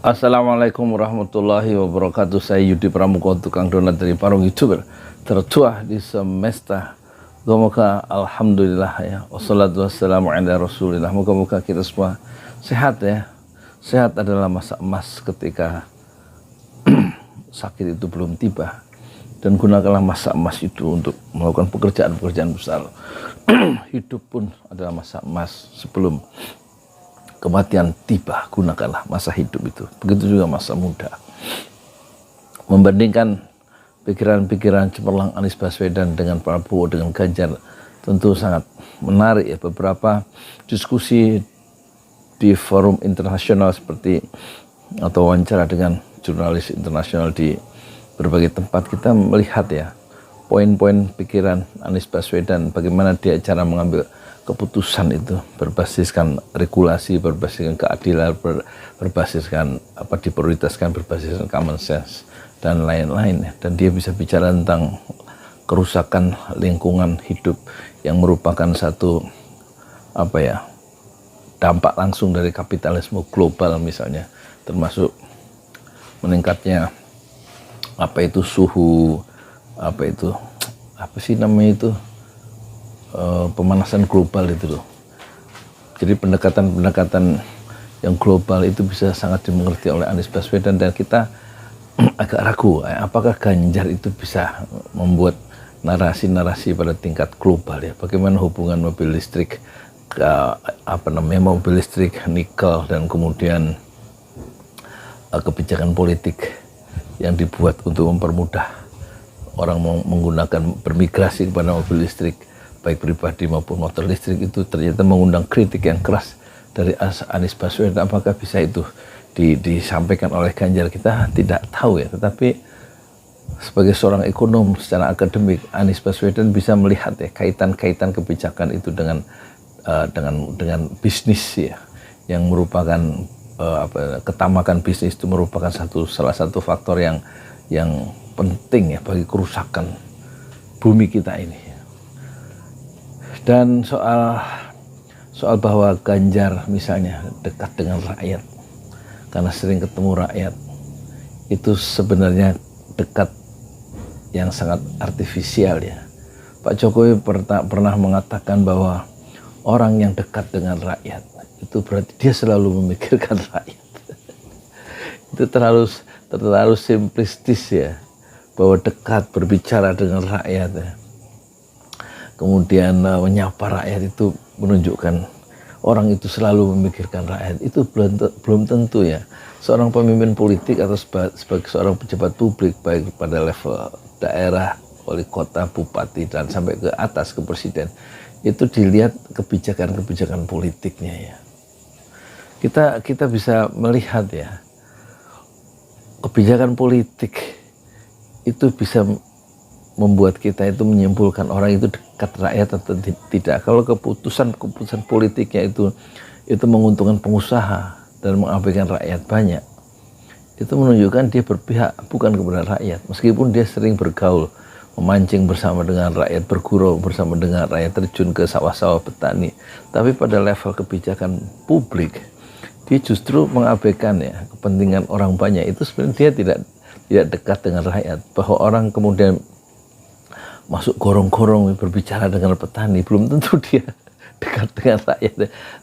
Assalamualaikum warahmatullahi wabarakatuh. Saya Yudi Pramuka, tukang donat dari Parung, YouTuber tertua di semesta. Moga alhamdulillah ya. Wassalatu wassalamu ala rasulillah. Moga-moga kita semua sehat ya. Sehat adalah masa emas ketika sakit itu belum tiba. Dan gunakanlah masa emas itu untuk melakukan pekerjaan-pekerjaan besar. Hidup pun adalah masa emas sebelum kematian tiba. Gunakanlah masa hidup itu. Begitu juga masa muda. Membandingkan pikiran-pikiran cemerlang Anies Baswedan dengan Prabowo, dengan Ganjar, tentu sangat menarik ya. Beberapa diskusi di forum internasional seperti atau wawancara dengan jurnalis internasional di berbagai tempat, kita melihat ya poin-poin pikiran Anies Baswedan, bagaimana dia cara mengambil keputusan itu berbasiskan regulasi, berbasiskan keadilan, berbasiskan apa diprioritaskan, berbasiskan common sense dan lain-lain. Dan dia bisa bicara tentang kerusakan lingkungan hidup yang merupakan satu apa ya dampak langsung dari kapitalisme global misalnya, termasuk meningkatnya apa itu suhu, apa sih namanya itu, pemanasan global itu loh. Jadi pendekatan yang global itu bisa sangat dimengerti oleh Anies Baswedan, dan kita agak ragu apakah Ganjar itu bisa membuat narasi-narasi pada tingkat global ya. Bagaimana hubungan mobil listrik mobil listrik nikel, dan kemudian kebijakan politik yang dibuat untuk mempermudah orang menggunakan bermigrasi kepada mobil listrik baik pribadi maupun motor listrik, itu ternyata mengundang kritik yang keras dari Anies Baswedan. Apakah bisa itu disampaikan oleh Ganjar, kita tidak tahu ya. Tetapi sebagai seorang ekonom secara akademik, Anies Baswedan bisa melihat ya kaitan-kaitan kebijakan itu dengan bisnis ya, yang merupakan ketamakan bisnis itu merupakan salah satu faktor yang penting ya bagi kerusakan bumi kita ini. Dan soal bahwa Ganjar misalnya dekat dengan rakyat karena sering ketemu rakyat, itu sebenarnya dekat yang sangat artifisial ya. Pak Jokowi pernah mengatakan bahwa orang yang dekat dengan rakyat itu berarti dia selalu memikirkan rakyat. Itu terlalu simplistis ya, bahwa dekat berbicara dengan rakyat ya, kemudian menyapa rakyat itu menunjukkan orang itu selalu memikirkan rakyat. Itu belum tentu ya. Seorang pemimpin politik atau sebagai seorang pejabat publik, baik pada level daerah, wali kota, bupati, dan sampai ke atas ke presiden, itu dilihat kebijakan-kebijakan politiknya ya. Kita bisa melihat ya, kebijakan politik itu bisa membuat kita itu menyimpulkan orang itu dekat rakyat atau tidak. Kalau keputusan politiknya itu menguntungkan pengusaha dan mengabaikan rakyat banyak, itu menunjukkan dia berpihak bukan kepada rakyat. Meskipun dia sering bergaul, memancing bersama dengan rakyat, bergurau bersama dengan rakyat, terjun ke sawah-sawah petani, tapi pada level kebijakan publik dia justru mengabaikan ya kepentingan orang banyak. Itu sebenarnya dia tidak dekat dengan rakyat. Bahwa orang kemudian masuk gorong-gorong berbicara dengan petani, belum tentu dia dekat dengan rakyat.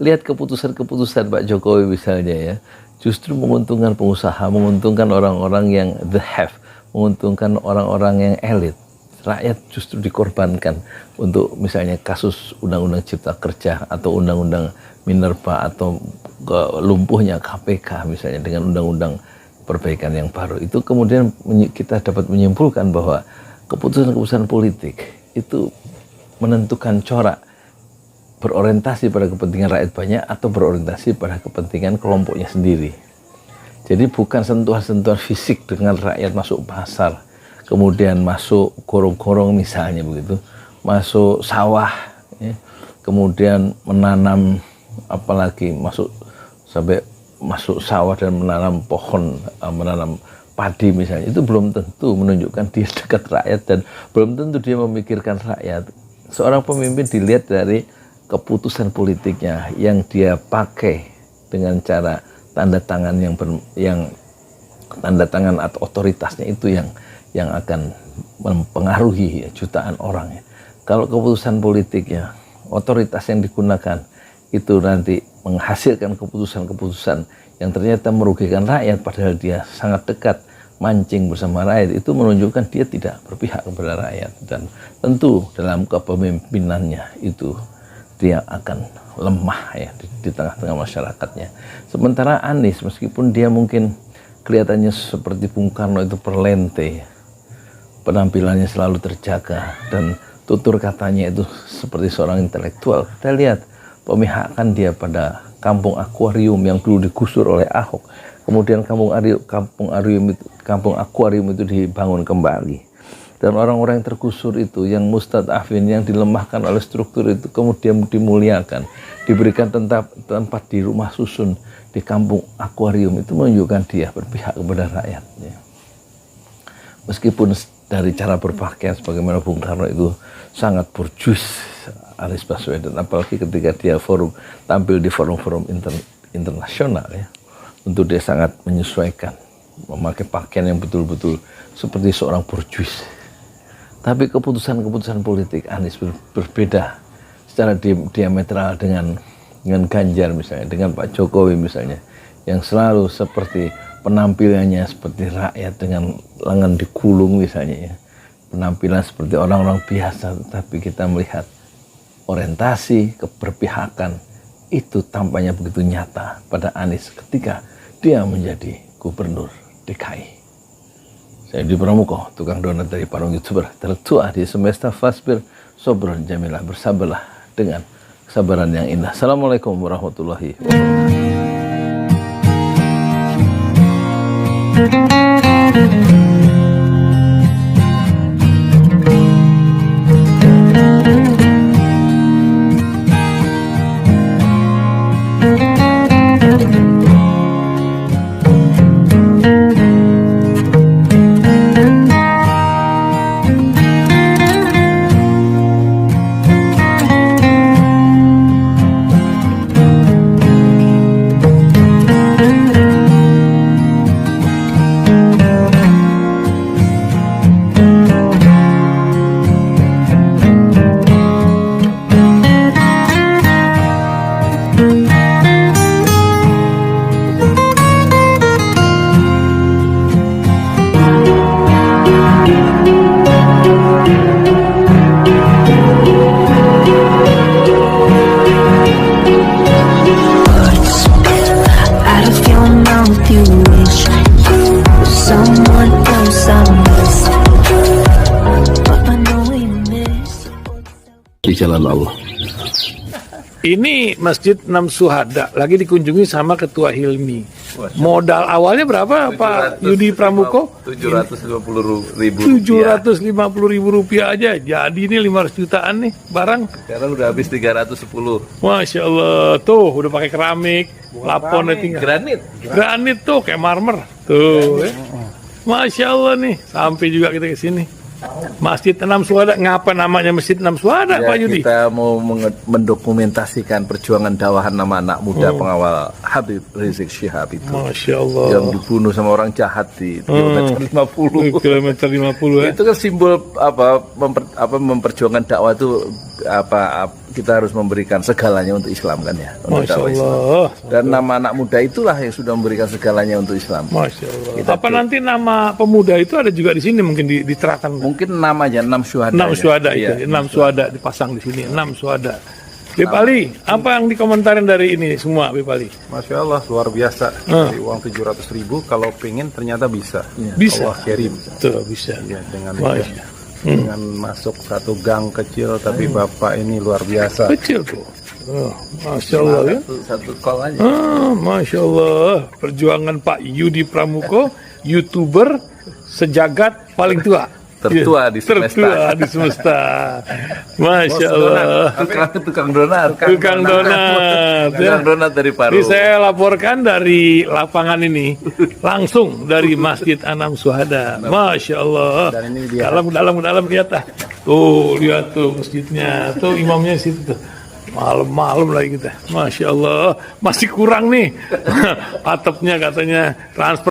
Lihat keputusan-keputusan Pak Jokowi misalnya ya, justru menguntungkan pengusaha, menguntungkan orang-orang yang the have, menguntungkan orang-orang yang elit. Rakyat justru dikorbankan untuk misalnya kasus undang-undang cipta kerja atau undang-undang Minerba atau lumpuhnya KPK misalnya dengan undang-undang perbaikan yang baru. Itu kemudian kita dapat menyimpulkan bahwa keputusan-keputusan politik itu menentukan corak berorientasi pada kepentingan rakyat banyak atau berorientasi pada kepentingan kelompoknya sendiri. Jadi bukan sentuhan-sentuhan fisik dengan rakyat masuk pasar, kemudian masuk gorong-gorong misalnya begitu, masuk sawah ya, kemudian menanam, apalagi sampai masuk sawah dan menanam pohon, menanam padi misalnya, itu belum tentu menunjukkan dia dekat rakyat dan belum tentu dia memikirkan rakyat. Seorang pemimpin dilihat dari keputusan politiknya yang dia pakai dengan cara tanda tangan yang tanda tangan atau otoritasnya itu yang akan mempengaruhi ya, jutaan orang ya. Kalau keputusan politik ya, otoritas yang digunakan itu nanti menghasilkan keputusan-keputusan yang ternyata merugikan rakyat, padahal dia sangat dekat mancing bersama rakyat, itu menunjukkan dia tidak berpihak kepada rakyat. Dan tentu dalam kepemimpinannya itu dia akan lemah ya di tengah-tengah masyarakatnya. Sementara Anies, meskipun dia mungkin kelihatannya seperti Bung Karno itu perlente, penampilannya selalu terjaga dan tutur katanya itu seperti seorang intelektual. Kita lihat pemihakan dia pada kampung akuarium yang dulu digusur oleh Ahok. Kemudian kampung akuarium itu dibangun kembali. Dan orang-orang yang tergusur itu, yang mustadafin, yang dilemahkan oleh struktur itu, kemudian dimuliakan, diberikan tempat di rumah susun di kampung akuarium, itu menunjukkan dia berpihak kepada rakyatnya. Meskipun dari cara berpakaian sebagaimana Bung Karno itu sangat borjuis, Anies Baswedan, apalagi ketika dia tampil di forum-forum internasional ya, tentu dia sangat menyesuaikan, memakai pakaian yang betul-betul seperti seorang borjuis. Tapi keputusan-keputusan politik Anies berbeda secara diametral dengan Ganjar misalnya, dengan Pak Jokowi misalnya, yang selalu seperti penampilannya seperti rakyat dengan lengan digulung misalnya ya. Penampilan seperti orang-orang biasa, tapi kita melihat orientasi, keberpihakan itu tampaknya begitu nyata pada Anies ketika dia menjadi gubernur DKI. Saya Yudi Pramuko, tukang donat dari Parung YouTuber tertua di semesta Fasbir Sobron Jamilah, bersabarlah dengan kesabaran yang indah. Assalamualaikum warahmatullahi wabarakatuh. Di jalan Allah. Ini Masjid Enam Syuhada lagi dikunjungi sama Ketua Hilmi. Modal awalnya berapa Pak Yudi Pramuko? 750.000. 750.000 rupiah aja. Jadi ini 500 jutaan nih barang. Sekarang udah habis 310. Masya Allah, tuh udah pakai keramik, laponnya tinggal. Granit tuh kayak marmer. Tuh. Masya Allah nih, sampai juga kita ke sini. Masjid Enam Syuhada, ngapa namanya Masjid Enam Syuhada ya, Pak Yudi? Kita mau mendokumentasikan perjuangan dakwah nama anak muda pengawal Habib Rizik Syihab itu. Masya Allah. Yang dibunuh sama orang jahat di kilometer 50. Kilometer 50 ya. Itu kan simbol memperjuangkan dakwah itu kita harus memberikan segalanya untuk Islam kan ya. Masya Allah. Dan nama anak muda itulah yang sudah memberikan segalanya untuk Islam. Masya Allah. Apa nanti nama pemuda itu ada juga di sini mungkin diterapkan? Mungkin namanya 6 Syuhada. 6 Syuhada itu, iya, 6 Syuhada dipasang di sini, 6 Syuhada. Bipali, apa yang dikomentarin dari ini semua, Bipali? Masya Allah, luar biasa. Dari uang 700.000, kalau pengen ternyata bisa. Bisa. Allah kirim. Tuh, bisa. Ya, dengan masuk satu gang kecil, tapi Bapak ini luar biasa. Kecil tuh. Masya Allah ya. Satu call aja. Masya Allah. Perjuangan Pak Yudi Pramuko, YouTuber sejagat paling tua. Tertua di semesta. Tertua di semesta. Masya Allah. Tukang donat. Tukang donat. Tukang donat dari Paru. Ini saya laporkan dari lapangan ini, langsung dari Masjid Enam Syuhada. Masya Allah. Dan ini dia. Dalam kelihatan. Tuh lihat tuh masjidnya. Tuh imamnya di situ tuh. Malam-malam lagi kita. Masya Allah. Masih kurang nih. Atapnya katanya transfer.